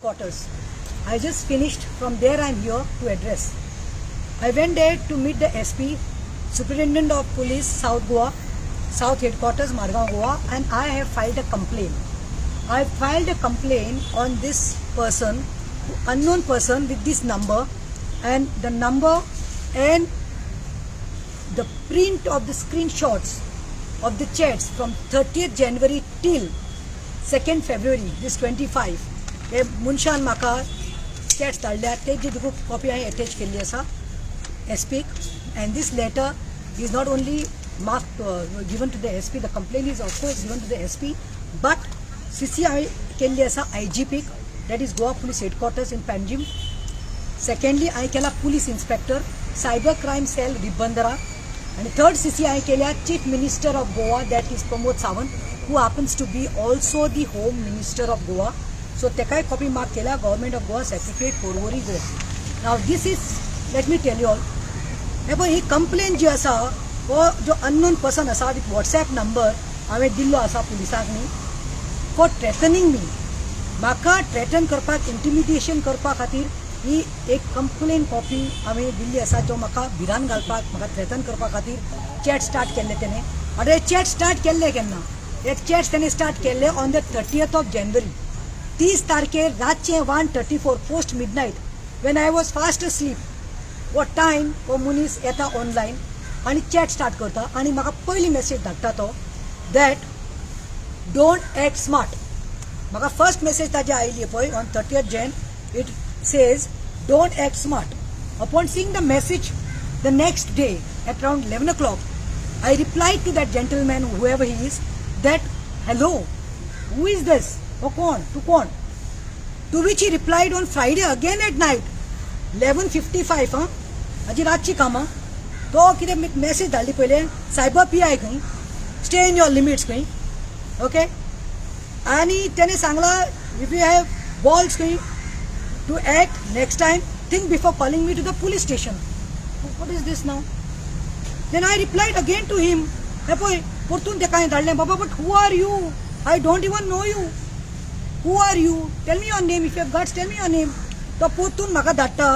quarters. I just finished. From there I am here to address. I went there to meet the SP, Superintendent of Police, South Goa, South Headquarters, Margao, Goa, and I have filed a complaint. I filed a complaint on this person, unknown person with this number, and the number and the print of the screenshots of the chats from 30th January till 2nd February, this 25. हे मुनशान म्हाका chats धाडल्या तेजी तुका copy हांवें attach केल्ली आसा एसपीक and this letter is not only mark given to the SP the complain is of course given to the SP but CC हांवें केल्ली आसा आयजीपीक that is Goa police headquarters in Panjim. Secondly हांवें केला police inspector cyber crime cell रिबंदरा आनी third CC हांवें केल्या chief minister of Goa that is Pramod Sawant who happens to be also the home minister of Goa. So तेकाय copy mark केला government of Goa secretariat Porvorim Goa. Now this is let me tell you all हे पळय ही complain जी आसा हो जो अननोन पर्सन आसा with WhatsApp number हांवें दिल्लो आसा पुलिसांक न्ही फॉर थ्रेटनिंग मी. म्हाका थ्रेटन करपाक इंटिमिडेशन करपा खातीर ही एक कंप्लेन कॉपी हांवें दिल्ली आसा जो म्हाका भिरान घालपाक म्हाका थ्रेटन करपा खातीर चॅट स्टार्ट केल्ले तेणें. आतां हे चॅट स्टार्ट केल्ले केन्ना हे चॅट्स तेणें स्टार्ट केल्ले ऑन द 30th January 30 तारखेर रातचे 1:34 post midnight when I was fast sleep. वो टायम हो मनीस येता ऑनलायन आनी चॅट स्टार्ट करता आनी म्हाका पयली मेसेज धाडटा तो दॅट डोंट एक्ट स्मार्ट. म्हाका फर्स्ट मेसेज ताजी आयली पळय on 30th Jan it says don't act smart. Upon seeing the message the next day at around 11 o'clock I replied to that gentleman whoever he is that hello who is this oh kon to kon to which he replied on Friday again at night 11:55 हाजी रातची कामां तो कितें message धाडली पयले cyber PI खंय stay in your limits खंय okay आनी तेणें सांगला इफ यू हॅव बॉल्स खंय to act next time think before calling me to the police station. What is this now. Then I replied again to him हे पळय परतून तेका हांवें धाडलें बाबा but who are you I don't even know you. Who are you? Tell me your name. If you have guts, tell me your name. तो परतून म्हाका धाडटा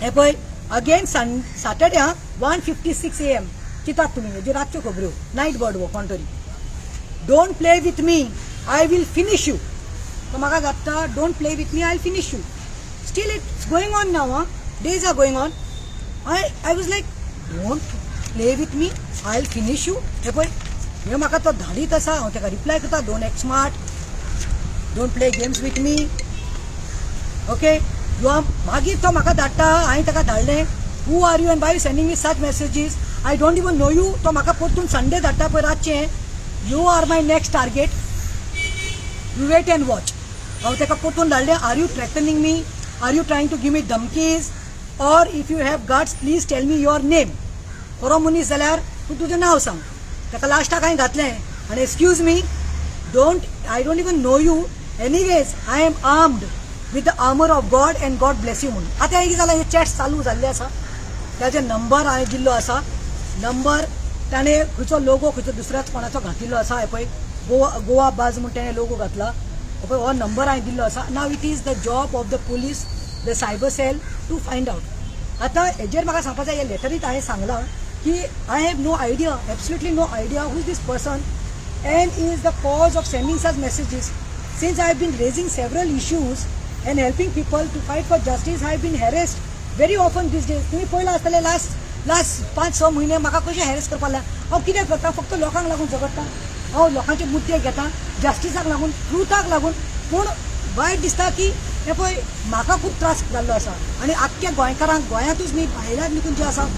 हे पळय अगेन सॅटर्डे 1:56 AM चिंतात तुमी हेजी रातच्यो खबऱ्यो नायट बर्ड वो कोण तरी. Don't play with me I will finish you. तो म्हाका धाडटा don't play with me I will finish you. Still it's going on now days are going on. I was like don't play with me I will finish you. हे पळय हे म्हाका तो धाडीत आसा हांव तेका रिप्लाय करता don't act smart don't play games with me okay. मागीर तो म्हाका धाडटा हांवें तेका धाडलें who are you and why you sending me such messages I don't even know you. तो म्हाका परतून संडे धाडटा पळय रातचें you are my next target you wait and watch. हांव तेका परतून धाडलें are you threatening me are you trying to give me धमकीज or if you have guts please tell me your name. खरो मनीस जाल्यार तूं तुजें नांव सांग. ताका लास्टाक हांवें घातलें आनी excuse me I don't even know you anyways I am armed with the armour of God and God bless you म्हणून. आतां कितें जालां हे चॅट्स चालू जाल्ले आसा ताजे नंबर हांवें दिल्लो आसा. नंबर ताणें खंयचो लोगो खंयचो दुसऱ्याच कोणाचो घातिल्लो आसा हे पळय गोवा बाज म्हणून ताणें लोगो घातला हे पळय हो नंबर हांवें दिल्लो आसा. Now it is the job of the police the cyber cell to find out. आतां हेजेर म्हाका सांगपाचें हे लेटरीत हांवें सांगलां कि I have no idea, absolutely no idea who is this person and is the cause of sending such messages. Since I have been raising several issues and helping people to fight for justice, I have been harassed very often these days. तुम्ही पळयलां आसतलें last 5-6 म्हयने म्हाका कशें harass करपाक लागला. हांव कितें करता फक्त लोकांक लागून झगडटा हांव लोकांचे मुद्दे घेता जस्टिसाक लागून ट्रुथाक लागून. पूण वायट दिसता की हे पळय म्हाका खूब त्रास जाल्लो आसा आनी आख्ख्या गोंयकारांक गोंयांतूच न्ही भायल्यान निकून जे आसा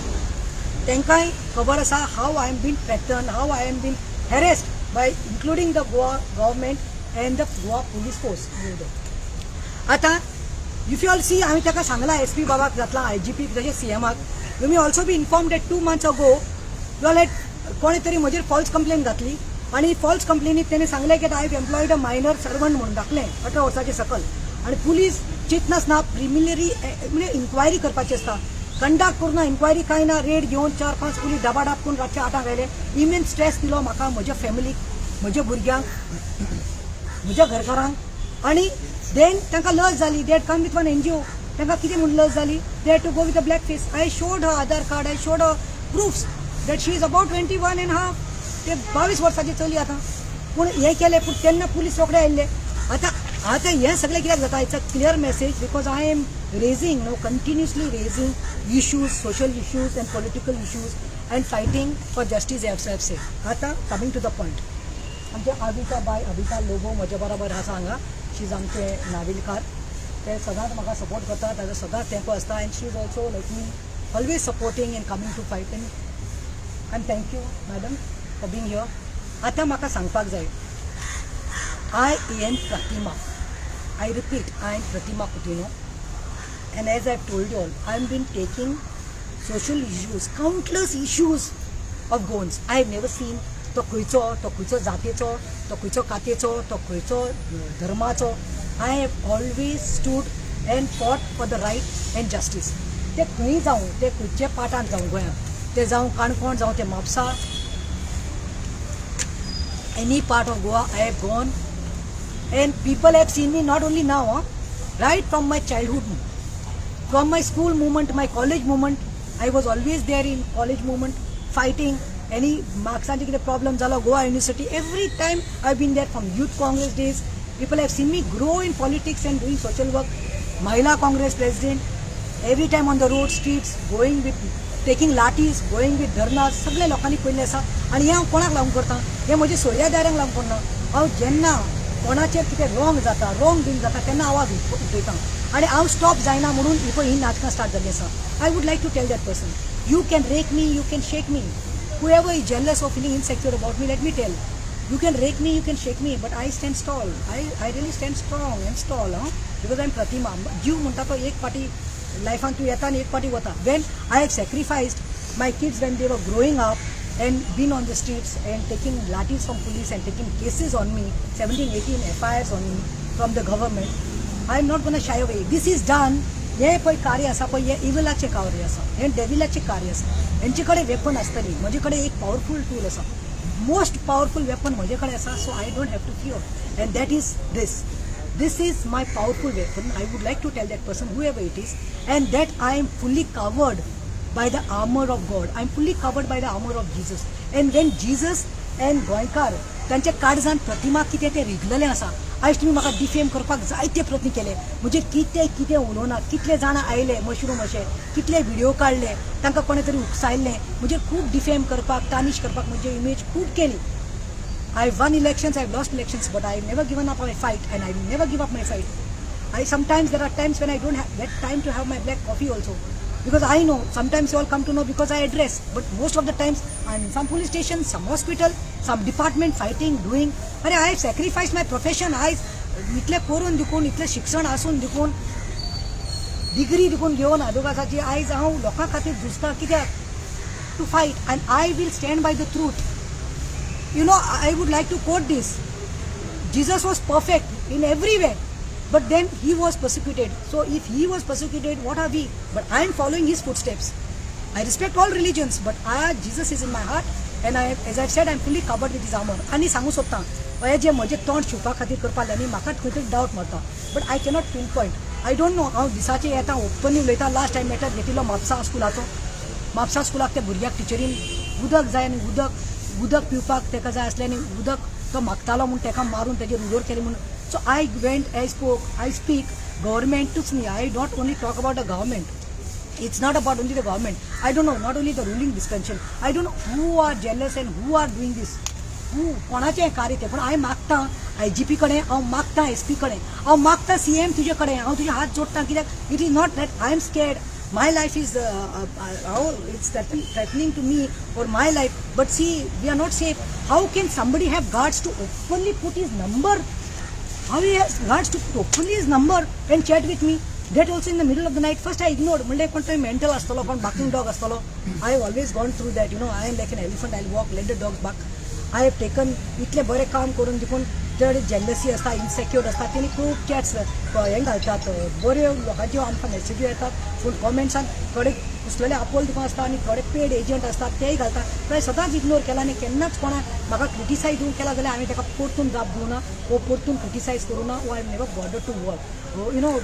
तेंकाय खबर आसा how I am been threaten how I am been harassed by including the Goa government and the Goa police force. आतां इफ यू ऑल सी हांवें ताका सांगलां SP बाबाक घातला IGP तशें CMाक. You may also be inform that 2 months ago you all कोणे तरी म्हजेर फॉल्स कंप्लेन घातली आनी फॉल्स कंप्लेनीत तेणें सांगलें की I have employed a minor servant म्हणून दाखलें 18 वर्सांचे सकल आनी पुलीस चिंतनासतना प्रिमिनरी म्हणजे इन्क्वायरी करपाची आसता. कंडक्ट करून इन्क्वायरी कांय ना रेड घेवन 4-5 पुलीस दाबाडाब करून रातचे 8 आयले. इमेन्स स्ट्रेस दिलो म्हाका म्हज्या फॅमिलीक म्हज्या भुरग्यांक म्हज्या घरकारांक आनी Then तांकां लस जाली. They had come with one NGO. तांकां कितें म्हणून लस जाली? They had to go with a black face. I showed her Aadhaar card. I showed her proofs that she is about 21 and half. ते 22 वर्साची चली आतां. पूण हे केलें पूण तेन्ना पुलीस रोखडे आयिल्ले. आतां हें सगळें कित्याक जाता? It's a clear message because I am raising, continuously raising issues, social issues and political issues and fighting for justice as I have said. आता coming to the point. आमचे अबिता लोबो म्हजे बरोबर आसा हांगा. शी इज आमचे नाविलकार. ते सदांच म्हाका सपोर्ट करता. ताजो सदांच तेंको आसता and she is also like me always supporting and coming to fight and thank you madam for being here. आतां म्हाका सांगपाक जाय. I am Pratima. I repeat, I am Pratima Coutinho. And as I've told you all, I've been taking social issues, countless issues of Goans. I've never seen to खंयचो जातीचो, तो खंयचो कातेचो, तो खंयचो धर्माचो. I have always stood and fought for the right and justice. ते खंय जावं, ते खंयचे पाठांत जावं गोंयांत, ते जावं काणकोण, जावं ते Mapusa, any part of Goa I have gone. And people have seen me not only now, right from my childhood, from my school movement, my college movement. I was always there in college movement, fighting any marksanche kite problem jalo Goa University. Every time I've been there from youth Congress days. People have seen me grow in politics and doing social work. Mahila Congress president. Every time on the road, streets, going with taking lathis, going with dharnas. सगळे लोकांनी पयले आसा. आनी हे हांव कोणाक लागून करता? हे म्हजे सोयऱ्यादारांक लागून करना. हांव जेन्ना कोणाचेर कितें रॉंग जाता, रॉंग बीन जाता तेन्ना आवाज उठयता. आनी हांव स्टॉप जायना म्हणून ही नाटकां स्टार्ट जाल्लीं आसा. I would like to tell that person, you can wreck me, you can shake me. Whoever is jealous or feeling insecure about me, let me tell. You can rake me, you can shake me, but I stand tall. I really stand strong and tall, because I'm Pratima. जीव म्हणटा तो एक पाटी लायफान तूं येता आनी एक पाटी वता. When I have sacrificed my kids when they were growing up and been on the streets and taking lathis from police and taking cases on me, 17, 18 FIRs on me from the government, I am not going to shy away. This is done. हे पळय कार्य आसा पळय, हे इविलाचें कार्य आसा, हे डेविलाचें कार्य आसा. हेंचे कडेन वेपन आसतली. म्हजे कडेन एक पावरफूल टूल आसा, मोस्ट पावरफूल वेपन म्हजे कडेन आसा. So I don't have to fear, and that is this is my powerful weapon. I would like to tell that person, whoever it is, and that I am fully covered by the armor of God. I am fully covered by the armor of Jesus. And when Jesus and गोंयकार तांचे काळजांत प्रतिमा कितें तें रिगलेलें आसा. आयज तुमी म्हाका defame करपाक जायते प्रयत्न केले. म्हणजे कितें उलोवना, कितले जाणां आयले मशरूम अशे, कितले व्हिडिओ काडले, तांकां कोणे तरी उकसायल्लें, म्हणजे खूब डिफेम करपाक, टार्निश करपाक म्हणजे इमेज खूब केली. I've won elections, I've lost elections, but I've never given up my fight, and I will never give up my fight. Sometimes there are times when I don't get time to have my black coffee also, because I know sometimes you all come to know because I address, but most of the times I'm in some police station, some hospital, some department fighting, doing. I have sacrificed my profession. इतले करून दिकून, इतले शिक्षण आसून दिकून, degree दिकून घेवन आदोगासाची आयज हांव लोकां खातीर झुजता. कित्याक? To fight, and I will stand by the truth. You know, I would like to quote this. Jesus was perfect in every way, but then he was persecuted. So if he was persecuted, what are we? But I am following his footsteps. I respect all religions, but Jesus is in my heart, and as I've said, I'm fully covered with his armor. आनी सांगू सोदता, हे जे म्हजे तोंड शिवपा खातीर करपा लागले न्ही, म्हाका खंय तरी डावट मारता, but I cannot pin point. I don't no. हांव दिसाचे येता, ओपनली उलयता. लास्ट टायम मॅटर घेतिल्लो म्हापसा स्कुलाक त्या भुरग्याक टिचरीन उदक जाय आनी उदक पिवपाक तेका जाय आसलें, आनी उदक तो मागतालो म्हूण तेका मारून तेजेर उलोर केली म्हणून. So I went, I speak. Government tooks me. I don't only talk about the government. It's not about only the government. I don't know, not only the ruling dispensation. I don't know who are jealous and who are doing this. कोणाचें कार्य तें. पूण हांव मागता IGP कडेन, हांव मागता SP कडेन, हांव मागता CM तुजे कडेन, हांव तुजे हात जोडटा. कित्याक? It is not that I am scared. My life is it's threatening to me or my life. But see, we are not safe. How can somebody have guards to openly put his number? How he has guards to put openly his number and chat with me? That also in the middle of the night. First I ignored. Monday कोण तरी mental आसतलो, कोण barking dog आसतलो. I have always gone through that. You know, I am like an elephant. I'll walk, let the dogs bark. I have taken इतले बरे काम करून देखून तेवढे जेलसी आसता, इनसेक्युअर आसता, तेणी खूब चॅट्स हें घालतात, बऱ्यो लोकांच्यो आमकां मॅसेज्यो येतात, फूल कॉमेंट्सान. थोडे कसलेले आपोल दुकान आसता आनी थोडे पेड एजंट असतात तेय घालता तो सदांच इग्नोर केला आनी केन्नाच कोणा म्हाका क्रिटिसायज केला जाल्यार हांवें ताका परतून जाप दिवना वो परतून क्रिटिसायज करूना वो I never bothered to work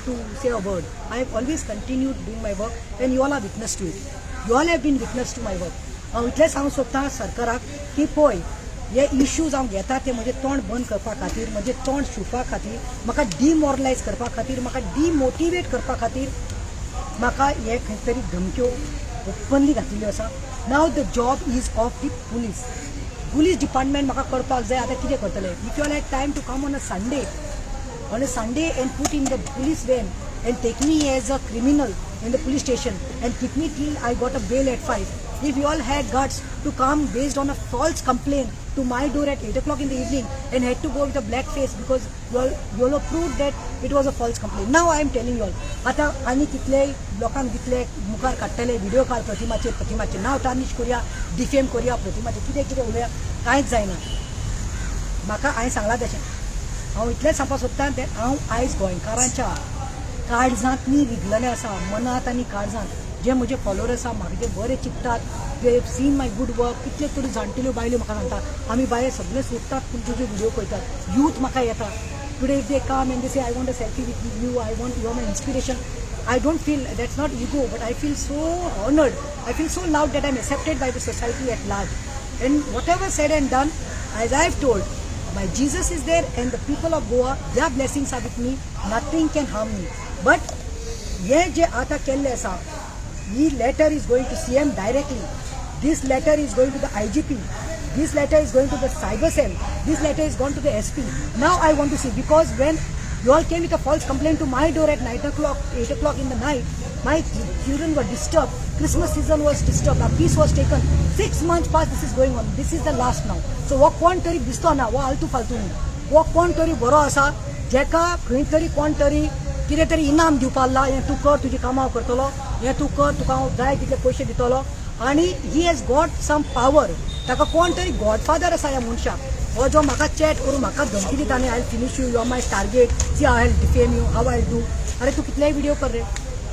to say a word I have always continued doing my work and you all are witness to it you all have been witness to my work हांव इतलें सांगूंक सोदतां सरकाराक की पळय हे issues हांव घेता ते म्हजें तोंड बंद करपा खातीर म्हजें तोंड शिवपा खातीर म्हाका डिमोरलायज करपा खातीर म्हाका डिमोटिवेट करपा खातीर म्हाका हे खंय तरी धमक्यो ओपनली घातिल्ल्यो आसा now the job is of the police department म्हाका कळपाक जाय आतां कितें करतले if you all had time to come on a Sunday and put in the police van and take me as a criminal in the police station and keep me till I got a bail at 5. If you all had guts to come based on a false complaint to my door at 8 o'clock in the evening and had to go with a black face because you all proved that it was a false complaint. Now I am telling you all, आता आनी कितले लोकांक दितले मुखार काडटले video काड प्रतिमाचे नाव tarnish करूया defame करूया प्रतिमाचे कितें उलया कांयच जायना म्हाका हांवें सांगलां तशें हांव इतलेंच सांगपाक सोदतां ते हांव आयज गोंयकारांच्या काळजांतनी रिगलेलें आसा मनांत आनी काळजांत जे म्हजे फॉलोवर आसा म्हाका जे बरे चिंततात ते सीन माय गुड वर्क कितले तरी जाणटेल्यो बायल्यो म्हाका सांगतात आमी बाये सगळे सोदतात पूण तुजे व्हिडिओ पळयतात यूथ म्हाका येता today if they come and they say I want a selfie with you I want you are my inspiration I don't feel that's not ego, but I feel so honored. I feel so loved that I'm accepted by the society at large. And whatever said and done, as I've told, my Jesus is there and the people of Goa, their blessings are with me. Nothing can harm me. But ye je aata kelle asa, this letter is going to CM directly. This letter is going to the IGP. This letter is going to the cyber cell. This letter is going to the SP. Now I want to see, because when you all came with a false complaint to my door at 8 o'clock in the night, my children were disturbed. Christmas season was disturbed. Our peace was taken. 6 months past this is going on. This is the last now. So what कोण तरी दिसतो ना वो आलतू फालतू न्ही वो कोण तरी बरो आसा जेका खंय तरी कोण तरी कितें तरी इनाम दिवपाक ला हें तूं कर तुजी कामां करतलो हें तूं कर तुका हांव जाय तितले पयशे दितलो आनी he has got some power ताका कोण तरी गॉडफादर आसा ह्या मनशाक हो जो म्हाका चॅट करून म्हाका धमकी दिता आनी I will finish you are my target see I will defame you how I do अरे तूं कितलेय व्हिडिओ कर रे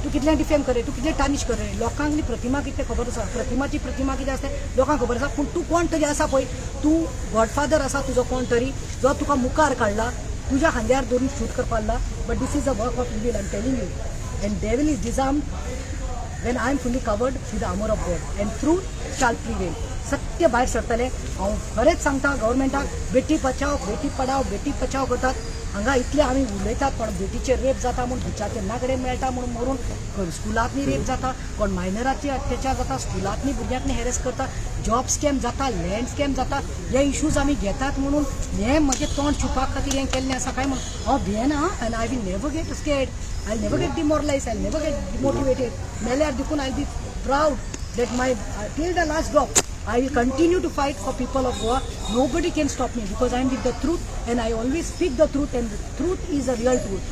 तूं कितलें डिफेम कर रे तूं कितलें टार्निश कर रे लोकांक न्ही प्रतिमा कितें खबर आसा प्रतिमा कितें आसता लोकांक खबर आसा पूण तूं कोण तरी आसा पळय तूं गॉडफादर आसा तुजो कोण तरी जो तुका मुखार काडला तुझ्या खांद्यार धरून शूट करपाक ला but this is a work of evil I am telling you and devil is disarmed when I am fully covered with the armor of God and truth shall prevail. सत्य भायर सरतले हांव खरेंच सांगता गव्हर्मेंटाक बेटी बचाव बेटी पढाव बेटी बचाव करतात हांगा इतले आमी उलयतात पण बेटीचे रेप जाता म्हूण बिचाचे नागडे मेळटा म्हूण मरून स्कुलांतनी रेप जाता कोण मायनराचे अत्याचार जाता स्कुलांतनी भुरग्यांकनी हेरेस करता जॉब स्कॅम जाता लँड स्कॅम जाता हे इश्यूज आमी घेतात म्हणून हें म्हजें तोंड शिवपा खातीर हें केल्लें आसा काय म्हणून हांव भियेना and I will never get scared I'll never get demoralized, I'll never get demotivated. Melayar Dikun, I'll be proud that my till the last drop, I will continue to fight for people of Goa. Nobody can stop me because I'm with the truth and I always speak the truth and the truth is a real truth.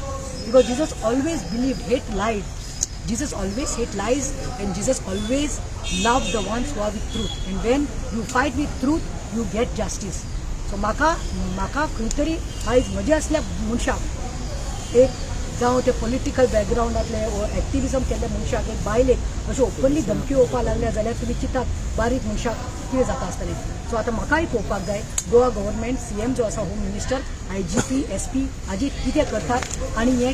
Because Jesus always believed, hate lies. Jesus always hate lies and Jesus always loved the ones who are with truth. And when you fight with truth, you get justice. So maka खंय तरी आयज म्हजे असल्या मनशाक एक जावं ते political बॅकग्रावंडातले वो एक्टिविजम केल्ले मनशाक एक बायलेक अशें ओपनली धमकी येवपाक लागल्या जाल्यार तुमी चिंतात बारीक मनशाक कितें जाता आसतलें सो आतां म्हाकाय पळोवपाक जाय गोवा गव्हर्मेंट CM जो आसा होम मिनिस्टर IGP SP हाजी कितें करतात आनी हे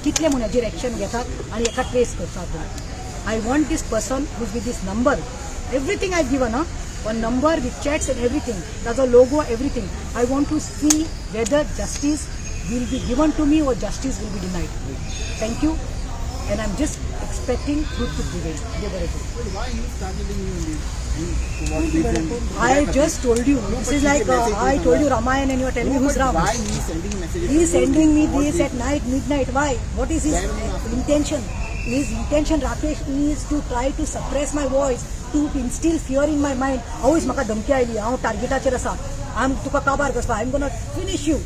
कितले म्हूण हाजेर एक्शन घेतात आनी एका ट्रेस करतात I want this person whose with this number everything I given one number with chats and everything ताजो logo everything I want to see whether justice will be given to me or justice will be denied. Thank you, and I'm just expecting truth to prevail. Why are you targeting me? I just told you. This is like I told you Ramayana and you are telling me who's Ram. Why he is sending messages? He is sending me this at night, midnight. Why? What is his intention? His intention, Rakesh, is to try to suppress my voice, to instill fear in my mind. Always maka धमकी oily. हांव टार्गेटाचेर आसा. I'm तुका काबार करता. I'm gonna finish you.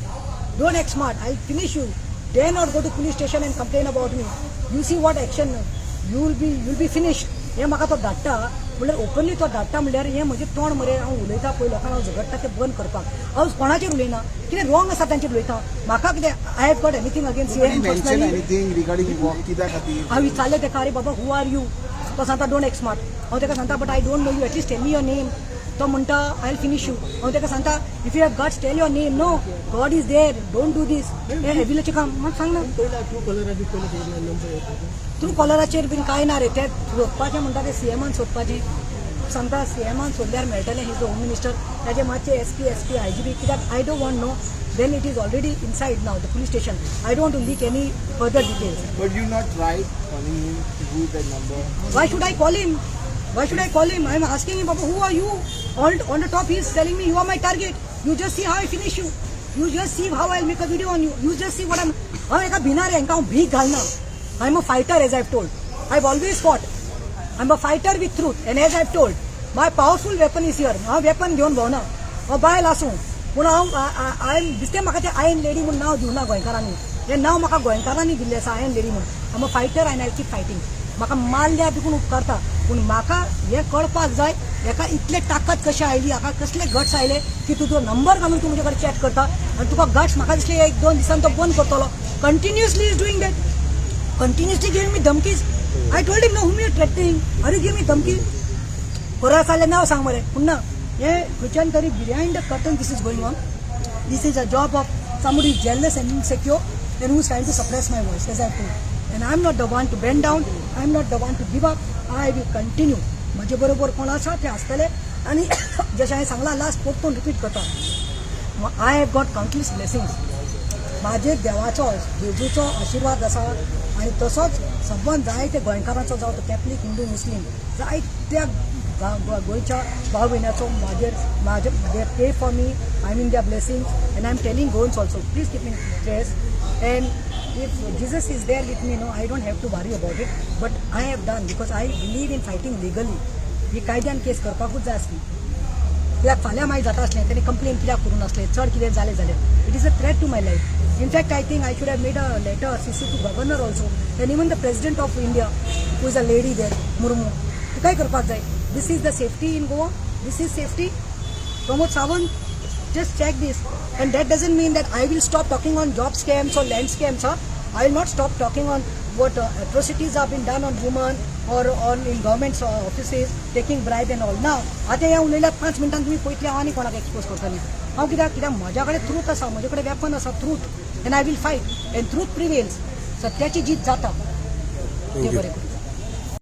Don't act smart. I'll finish you. Dare not go to police station and complain about me. You see what action you'll be finished. हे म्हाका तो धाडटा म्हणल्यार ओपनली तो धाडटा म्हणल्यार हे म्हजें तोंड मरे हांव उलयता पळय लोकांक हांव झगडटा तें बंद करपाक हांव कोणाचेर उलयना कितें रॉंग आसा तांचेर उलयता म्हाका कितें I have got anything against personally regarding कित्या खातीर हांव विचारलें तेका अरे बाबा हू आर यू तो सांगता डोंट एक्ट स्मार्ट हांव ताका सांगता but I don't know you at least tell me your name तो म्हणटा आय विल फिनिश यू हांव ताका सांगता if you have guts tell your name no God is there don't do this हे हेविलाचें काम म्हाका सांग ना ट्रू कलर नंबर ट्रू कॉलराचेर बीन कांय ना रे ते सोदपाचें म्हणटा ते सीएमान सोदपाचें सांगता सीएमान सोदल्यार मेळटलें ही होम मिनिस्टर ताजे मातशे एसपी आयजीपी कित्याक I don't want no then it is already inside now the police station. I don't want to leak any further details. But you not tried calling him to who that number? Why should I call him? Why should I call him? I am asking him, Papa, who are you? On the top he is telling me you are my target. You just see how I finish you. You just see how I'll make a video on you. You just see what I'm. I'm eka bhinar hai enka bhig ghalna. I'm a fighter as I've told. I've always fought. I'm a fighter with truth and as I've told, my powerful weapon is here. Ha weapon घेवन भोवना. हो बायल आसूं पूण हांव दिसते म्हाका ते ion lady म्हूण नांव दिवना गोंयकारांनी हें नांव म्हाका गोंयकारांनी दिल्लें आसा आयन लेडी म्हूण आम अ फायटर आय कीप फायटींग म्हाका मारल्या देखून उपकारता पूण म्हाका हें कळपाक जाय हेका इतले ताकद कशी आयली हाका कसले गट्स आयले की तुजो नंबर घालून तूं म्हजे कडेन चॅट करता आनी तुका गट्स म्हाका दिसले 1-2 दिसान तो बंद करतलो continuously is doing that continuously giving me धमकीज I told him no whom you threatening are you give me धमकी परत जाल्यार नांव सांग मरे पूण ना हे खंयच्यान तरी behind the curtain this is going on this is a job of somebody is jealous and insecure and who is trying to suppress my voice as I told and I am not the one to bend down I am not the one to give up I will continue म्हजे बरोबर कोण आसा ते आसतले आनी जशें हांवें सांगलां लास्ट परतून रिपीट करता I have got countless blessings म्हाजे देवाचो जेजूचो आशिर्वाद आसा आनी तसोच सबंद जायते गोंयकारांचो जावं तो कॅथलीक हिंदू मुस्लीम जायत्या गोंयच्या भाव भयणाचो म्हाजे they pray for me I mean their blessings and I am telling Goans also please keep in prayers and if Jesus is there with me no I don't have to worry about it but I have done because I believe in fighting legally ही कायद्यान case करपाकूच जाय आसली कित्याक फाल्यां मागीर जाता आसलें तेणी कंप्लेन कित्याक करूं नासलें चड कितें जालें जाल्यार it is a threat to my life in fact I think I should have made a letter CC to governor also and even the president of India who is a lady there Murmu काय करपाक जाय This is the safety in Goa. This is safety. Pramod Sawant, just check this. And that doesn't mean that I will stop talking on job scams or land scams. Huh? I will not stop talking on what atrocities have been done on women or on in government offices, taking bribe and all. Now, आता ह्या उलयल्यात 5 मिनटांनी तुम्ही पळयतले हांव आनी कोणाक expose करतली हांव कित्याक म्हज्या कडेन ट्रूथ आसा म्हजे कडेन वेपन आसा truth and I will fight and truth prevails सत्याची जीत जाता देव बरें करूं